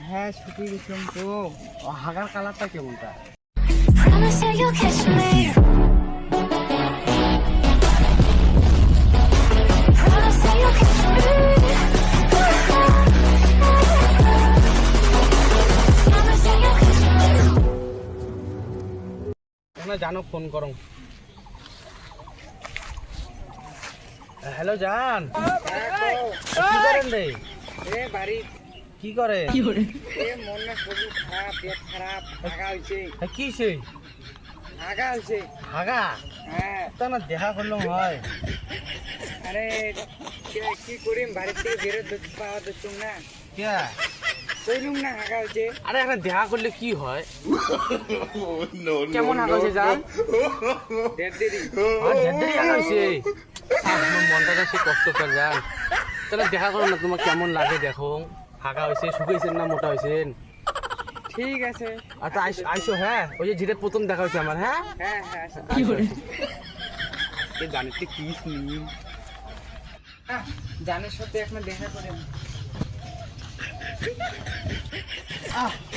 হ্যাঁ শুকিয়ে গেছিলাম তো। হাগার কালারটা কেমনটা? Promise that you'll catch me. Promise that you'll catch me. Promise that you'll catch me. জানো ফোন করো। হ্যালো জান, কি করেন রে? বাড়ি কি করে? মন না শরীর খারাপ, পেট খারাপ, হাগা হয়েছে। কি সে হাগা হয়েছে। হাগা? হ্যাঁ, তা না দেখা করলাম হয়। আরে কি করিম, বাড়ির থেকে বেরোতে পাওয়া যাচ্ছুম না, কে কইলুম না হাগা হয়েছে। আরে এখন দেখা করলে কি হয়? কেমন হাগা হয়েছে জান? দেড় দেরি হাগা হয়েছে। আমার মনটা সে কষ্ট করে জান। তাহলে দেখা করো না, তোমার কেমন লাগে দেখো। হাগা হয়েছে, শুকাইছেন না মোটা হয়েছেন? ঠিক আছে। আচ্ছা আইসো। হ্যাঁ, ওই যে যেটা প্রথম দেখা হয়েছে আমার। হ্যাঁ হ্যাঁ হ্যাঁ, কি করে জানিস কি জানের সাথে এখন দেখা করে।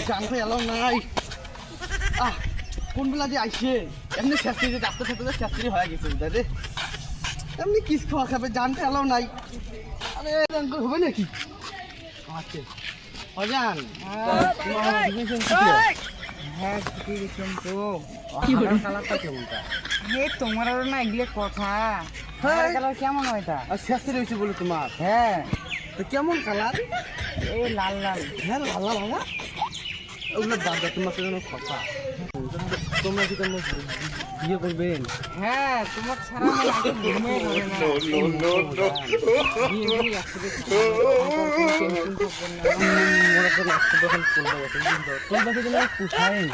জানতে এলাম নাই। কোন বেলা যে আইসে এমনি শাস্তি যে ডাক্তার সাথে শাস্তি হয়ে গেছে দাদা। এমনি কিস খাওয়া খাবে, জানতে এলাম নাই। আরে হবে নাকি? আচ্ছা অজান, হ্যাঁ শুকিয়ে গেছিলাম তো। কালারটা কেমনটা? তোমারও না এগুলো কথা। হ্যাঁ। কালার কেমন হয় তা? আর শাস্তি রয়েছে বলে তোমার? হ্যাঁ, তো কেমন কালার? এই লাল লাল। হ্যাঁ লালা লালা, ওগুলো দাদা তোমার সাথে কোনো কথা। তোমরা কি তোমার বিয়ে করবেন? হ্যাঁ, তোমার ছাড়া আমার আগে ঘুমে ধরে না। বিয়ে করে একসাথে টেনশন তো করো না। মনে করি আজকে যখন চলবে তোর বাকি তোমার পুষায়।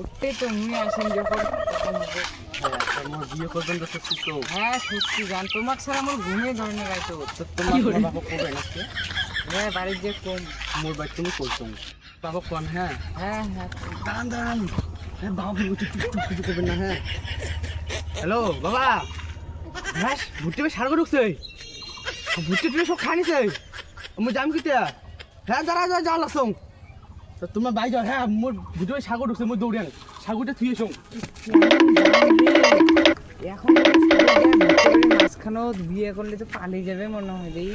উঠতে তো উনি আসেন যখন তখন হবে। আমার বিয়ে করবেন তো সত্যি তো? হ্যাঁ সত্যি জান, তোমার ছাড়া আমার ঘুমে ধরে না গাইতে। তো তোমার বাবা করবেন আজকে? হ্যাঁ, বাড়ির যে কম। মোর বাড়ি তুমি করছো বাবা কোন? হ্যাঁ হ্যাঁ হ্যাঁ, দাঁড়ান দাঁড়ান, হ্যাঁ বাবা কিছু কিছু করবেন না। হ্যাঁ হ্যালো বাবা। হ্যাঁ ভুট্টি সার ঢুকছে, ভুট্টি টুটে সব খাই নিছে। আমি যাম কিতা? হ্যাঁ দাঁড়া যা যা লাসং তো তোমার বাই যাও। হ্যাঁ মোর ভুট্টি সাগর ঢুকছে, মোর দৌড়ে সাগরটা থুয়ে সং। এখন মাঝখানেও বিয়ে করলে তো পালিয়ে যাবে মনে হয় রে।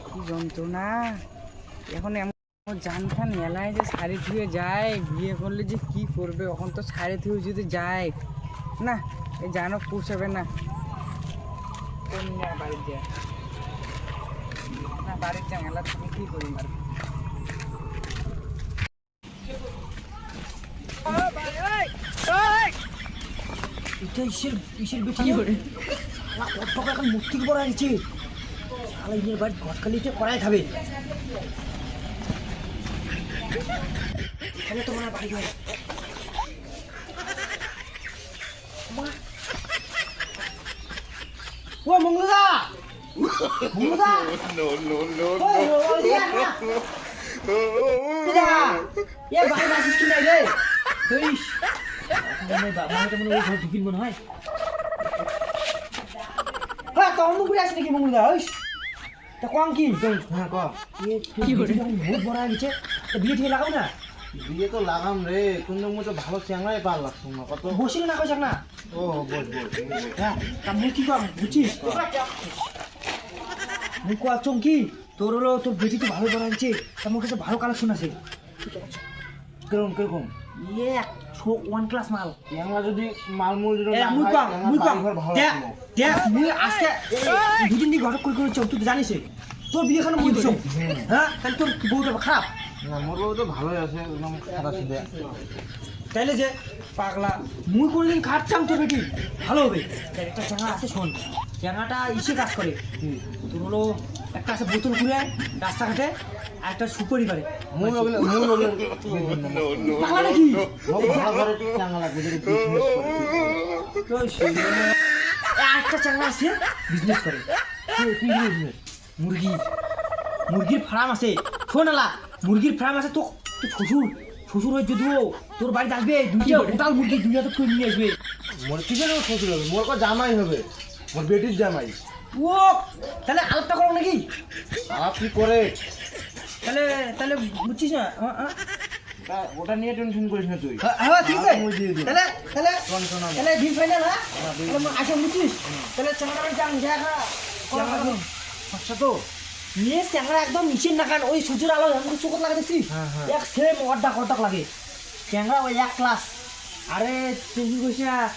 কি যন্ত্রণা এখন। এমন জান খান মেলায় যে শাড়ি ধুয়ে যায়, বিয়ে করলে যে কি করবে। এখন তো শাড়ি ধুয়ে যদি যায় না, এই জানো পুষাবে না। কোন নিয়ে বাড়ির যায় না, বাড়ির যা মেলা তুমি কি করি মার। এটা ইসের বেটি করে কত এখন মুক্তি করা গেছে। শালা ইনের বাড়ি ঘটকালিতে করাই খাবে। এখানে তো মনে হয় বাড়ি ঘর। ও মঙ্গলদা, মঙ্গলদা এ বাড়ি আসিস কি নাই রে? ঢুকিন মনে হয়। হ্যাঁ তোর মুখ আসে নাকি মঙ্গলদা? তা কম কি? হ্যাঁ ক বহুত বড় হয়ে গেছে, বিয়ে ঠিক লাগাও না। বিয়ে তো লাগাম রে, কিন্তু মু তো ভালো চ্যাংড়াই পার লাগছো না কত। বসিল না কইছ না। ও বল বল। হ্যাঁ তা মুই কি কম বুঝছিস? মুই কোয়া চঙ্কি তোর হলো তোর বেটি তো ভালো বড় হয়েছে, তা মোর কাছে ভালো কালেকশন আছে। কিরকম কিরকম? ইয়ে ওয়ান ক্লাস মাল। চ্যাংড়া যদি মালমূল যদি না মুই হয়, কম মুই কম বাড়িঘর ভালো দেখ লাগলো। দেখ মুই আজকে দুদিন দিয়ে ঘটক করে চল, তুই তো জানিস তোর বিয়ে খানো মুই দিছ। হ্যাঁ তাহলে তোর বউটা খারাপ না মোর বউ তো ভালোই আছে, একদম সাদা সিধে। তাইলে যে পাগলা মুই কোনোদিন খাটতাম তোর বেটি ভালো হবে। দেখ একটা চ্যাঙা আছে, শোন চ্যাঙাটা ইসে কাজ করে। তোর হলো একটা আছে বোতল ঘুরে রাস্তাঘাটে, আর একটা সুপারি করে। মূল ওগুলো পাগলা নাকি? ভালো করে চ্যাংড়া লাগবে যদি বিজনেস করে। তো সেই জন্য একটা চ্যাঙা আছে বিজনেস করে। কি বিজনেস? মুরগির ফার্ম আছে। শোন আলা, মুরগির ফার্ম আছে। তো তোর শ্বশুর হয় যদিও তোর বাড়িতে আসবে, দুইটা টোটাল মুরগি দুইটা তো তুই নিয়ে আসবে। মোর কিসের শ্বশুর হবে? মোর কো জামাই হবে, মোর বেটির জামাই। ও তাহলে আলাপটা করো নাকি? আলাপ কি করে? তাহলে তাহলে বুঝছিস না ওটা নিয়ে টেনশন করিস না তুই হ্যাঁ ঠিক আছে আমি দিয়ে দিই। তাহলে তাহলে কনফার্ম হবে। তাহলে ডিল ফাইনাল হ্যাঁ তাহলে আসে বুঝছিস তাহলে চ্যাংড়া যান দেখা আচ্ছা তো নিয়ে চ্যাংড়া একদম নিচের নাকান ওই সূর্যের আলো এমন চোখত লাগে দেখছিস হ্যাঁ, হ্যাঁ। এক সেম অর্ধেক অর্ধেক লাগে চ্যাংড়া ওই এক ক্লাস আরে তুই কি কইস না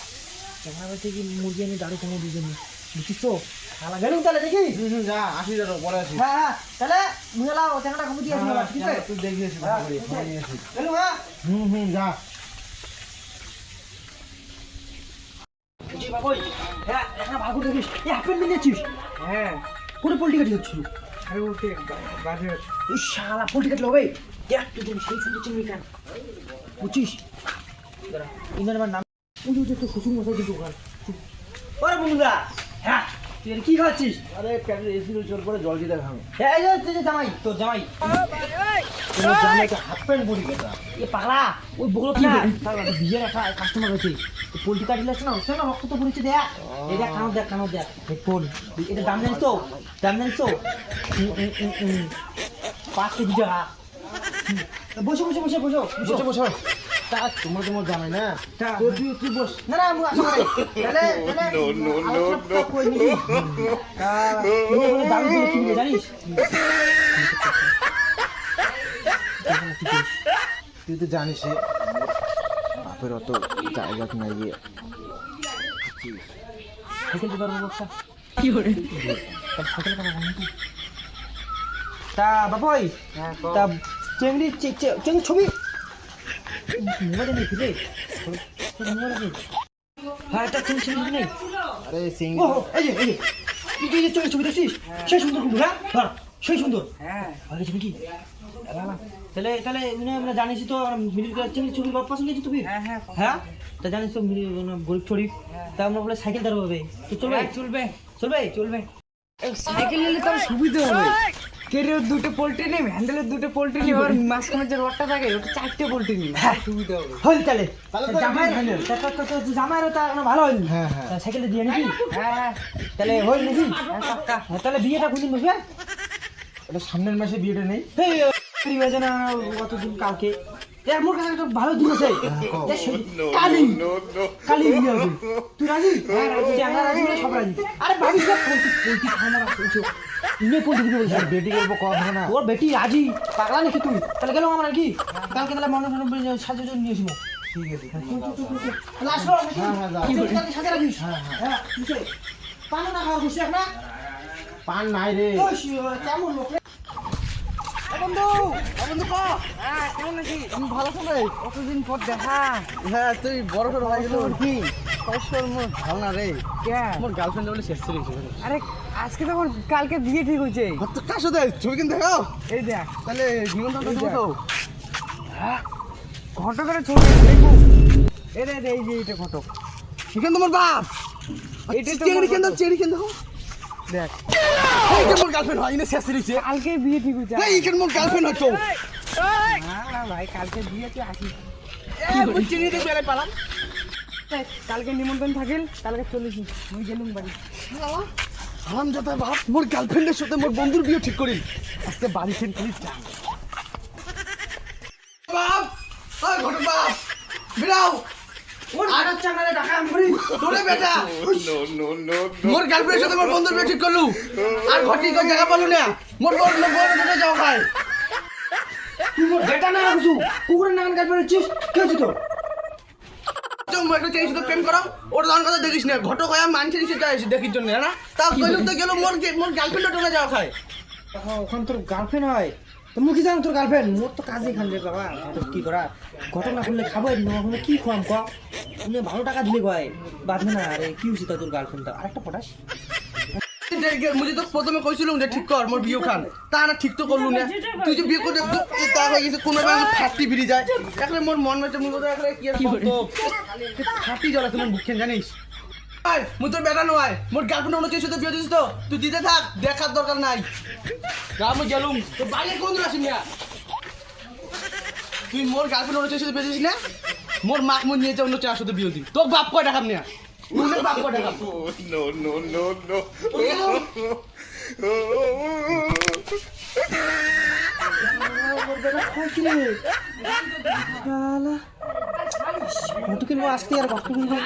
চ্যাংড়া বলতে কি মুরগি এনে দাঁড়ু কোনো দুজন বুঝছিস তো খালা গেলুম তাহলে দেখি যা আসি যা পরে আসি হ্যাঁ হ্যাঁ তাহলে মুজালা ও চ্যাংড়া খাবো দিয়ে আসবো ঠিক আছে তুই দেখে আসি হ্যাঁ, ভালো করে, ঠিক আছে। ভালো নিয়ে আসি। গেলুম হ্যাঁ যা জি বাবুই হ্যাঁ একটা ভালো করে দেখিস এই হাফ প্যান্ট নিয়েছিস হ্যাঁ পুরো পোল্ট্রি কাটি হচ্ছিল আরে উঠে বাজে ওই শালা পোল্ট্রি কাটলো হবে দেখ তুই তুমি সেই সুন্দর চিংড়ি খান বুঝছিস ইনার আমার নাম উঠে উঠে তো শ্বশুর মশাই কিন্তু ওখানে ওরে বন্ধুরা হ্যাঁ তুই এর কি খাচ্ছিস আরে প্যাকেট এসি চল পরে জল দিতে খাবো হ্যাঁ এই যে তুই যে জামাই তোর জামাই তোমার জামাই তো হাফ প্যান্ট পরি কথা এ পাগলা ওই বগলো কি তার একটা বিয়ের একটা কাস্টমার আছে পোল্ট্রি কাটলে আছে না ওটা না রক্ত তো পড়েছে দেখ এই দেখ কানো দেখ কোন এটা দাম জানিস তো 5 কেজি টাকা বসো বসে তা তোমার জামাই না তা তো তুই বস না না আমি আসো তাহলে নো কই নি দাম দিয়ে কিনবে জানিস তুই তো জানিস বাপের অত জায়গা নাই গিয়ে সাইকেল তো ধরবো বক্সা কি করে সাইকেল কাটা তা বাপই তা চেংড়ি চেংড়ি ছবি মোবাইলে নেই ফিরে হ্যাঁ একটা চেংড়ি ছবি নেই আরে সিং ও এই যে তুই যে ছবি দেখছিস সেই সুন্দর কিন্তু হ্যাঁ ধর সেই সুন্দর হ্যাঁ আগে ছবি কি তাহলে তাহলে আমরা জানিস তো মিডিল ক্লাস চেংড়ি ছবি বাপ পছন্দ হয়েছে তুমি হ্যাঁ হ্যাঁ হ্যাঁ তা জানিস তো গরিব শরীফ তা আমরা বলে সাইকেল ধরবো হবে তো চলবে চলবে চলবে চলবে সাইকেল নিলে তো সুবিধা হবে কেরের দুটো পোল্ট্রি নিম হ্যান্ডেলের দুটো পোল্ট্রি নিম আর মাঝখানে যে রডটা থাকে ওটা 4টে পোল্ট্রি নিম হ্যাঁ। সুবিধা হবে হল তাহলে তাহলে তো জামাই final। জামাইরও তার ভালো হইল হ্যাঁ, হ্যাঁ। সাইকেলটা দিয়ে নাকি হ্যাঁ তাহলে হইল নাকি পাক্কা হ্যাঁ, তাহলে বিয়েটা কোনদিন বসবে এটা সামনের মাসে বিয়েটা নেই এই হয়েছে না কতদিন কালকে এর মোর কাছে একটা ভালো দিন আছে কও। দেখ সেই কালি কালি বিয়ে হবে তুই রাজি হ্যাঁ রাজি জানা রাজি বলে সব রাজি আরে ভাবিস না পোল্ট্রি খামার আছে ইনে পোল্ট্রি দিতে বলছিস বেটি করবো কথা না তোর বেটি রাজি পাগলা নাকি তুই তাহলে গেলাম আমরা কি কালকে তাহলে মনে সাজে জন্য নিয়ে আসবো ঠিক আছে তাহলে আসলো হ্যাঁ, হ্যাঁ, যাও। কালকে সাজে রাখিস হ্যাঁ ঠিক আছে পানো না খাওয়া বসে না পান নাই রে কেমন লোক রে? বন্ধু ক হ্যাঁ কেমন আছিস আমি ভালো আছি রে কতদিন পর দেখা হ্যাঁ তুই বড় সড় হয়ে গেল কি কষ্টর মোর ভালো না রে কে মোর গার্লফ্রেন্ড বলে শেষ ছিল আরে আজকে তো আমার কালকে বিয়ে ঠিক হয়েছে তো কার সাথে ছবি কিনতে দেখাও এই দেখ তাহলে নিমন্ত্রণ দেবো তো ঘটকের ছবি দেখবো এই যে এটা ঘটক এখানে তোমার বাপ এটা তো চেংড়ি মোর কেন বাপ। চেংড়ি কেন দেখো দেখ এই যে মোর গার্লফ্রেন্ড হয় ইনে শেষ ছিল কালকে বিয়ে ঠিক হয়েছে এই এখানে মোর গার্লফ্রেন্ড হতো না ভাই কালকে বিয়েতে আসি চেংড়ি দিয়ে বেলায় পালাম কালকে নিমন্ত্রণ থাকিল কালকে চলেছি মুই গেলুম বাড়ি হারাম যাতা বাপ মোর গার্লফ্রেন্ডের সাথে মোর বন্ধুর বিয়ে ঠিক করিল আজকে বাড়ি ফেন প্লিজ যা বাপ ওই ঘটক বাপ বিরাও ওর আর চাঙ্গালে টাকা আমি করি তোরে বেটা মোর গার্লফ্রেন্ডের সাথে মোর বন্ধুর বিয়ে ঠিক করলু আর ঘটি কই জায়গা পালু না মোর বড় দুটো যাও খায় তুই মোর বেটা না কিছু কুকুরের নাগান কাজ পেরেছিস কে হচ্ছে তোর তুমি একটা চেয়ে সাথে প্রেম করো ওর দান কথা দেখিস না ঘটক হয় মানছে দিছে যাই দেখির জন্য না তাও কইলু তো গেল মোর গার্লফ্রেন্ড টোনা যাও খায় ওখানে তোর গার্লফ্রেন্ড হয় তো মুখি জানো তোর গার্লফ্রেন্ড মোর তো কাজে খান রে বাবা ঘটক কি করা ঘটনা করলে খাবো না কি খাম ক উনি ভালো টাকা দিলে কয় বাদবে না আরে কি হচ্ছে তোর গার্লফ্রেন্ডটা আরেকটা পটাস মুঝে তো প্রথমে কইছিলাম যে ঠিক কর মোর বিয়ে খান তা না ঠিক তো করলু না তুই যে বিয়ে করে তা হয়ে গেছে কোনো ভাবে ফাটি ফিরি যায় এখন মোর মন মেটে মুখ তো এখন কি আর করতো ফাটি জ্বলা তুমি বুকেন জানিস আয় মুই তোর বেটা নয় মোর গার্লফ্রেন্ড অন্য কিছু তো বিয়ে দিছিস তো তুই দিতে থাক দেখার দরকার নাই গ্রামে গেলুম তো বাইরে কোন দিন আসিস না তুই মোর গার্লফ্রেন্ড অন্য কিছু বিয়ে দিছিস না মোর মাক মুই নিয়ে যা অন্য চার সাথে বিয়ে দিই তোর বাপ কয় টাকা নিয়া উনের বাপ কয় টাকা no. মোটু কিনবো আজকে আর কত কিনবো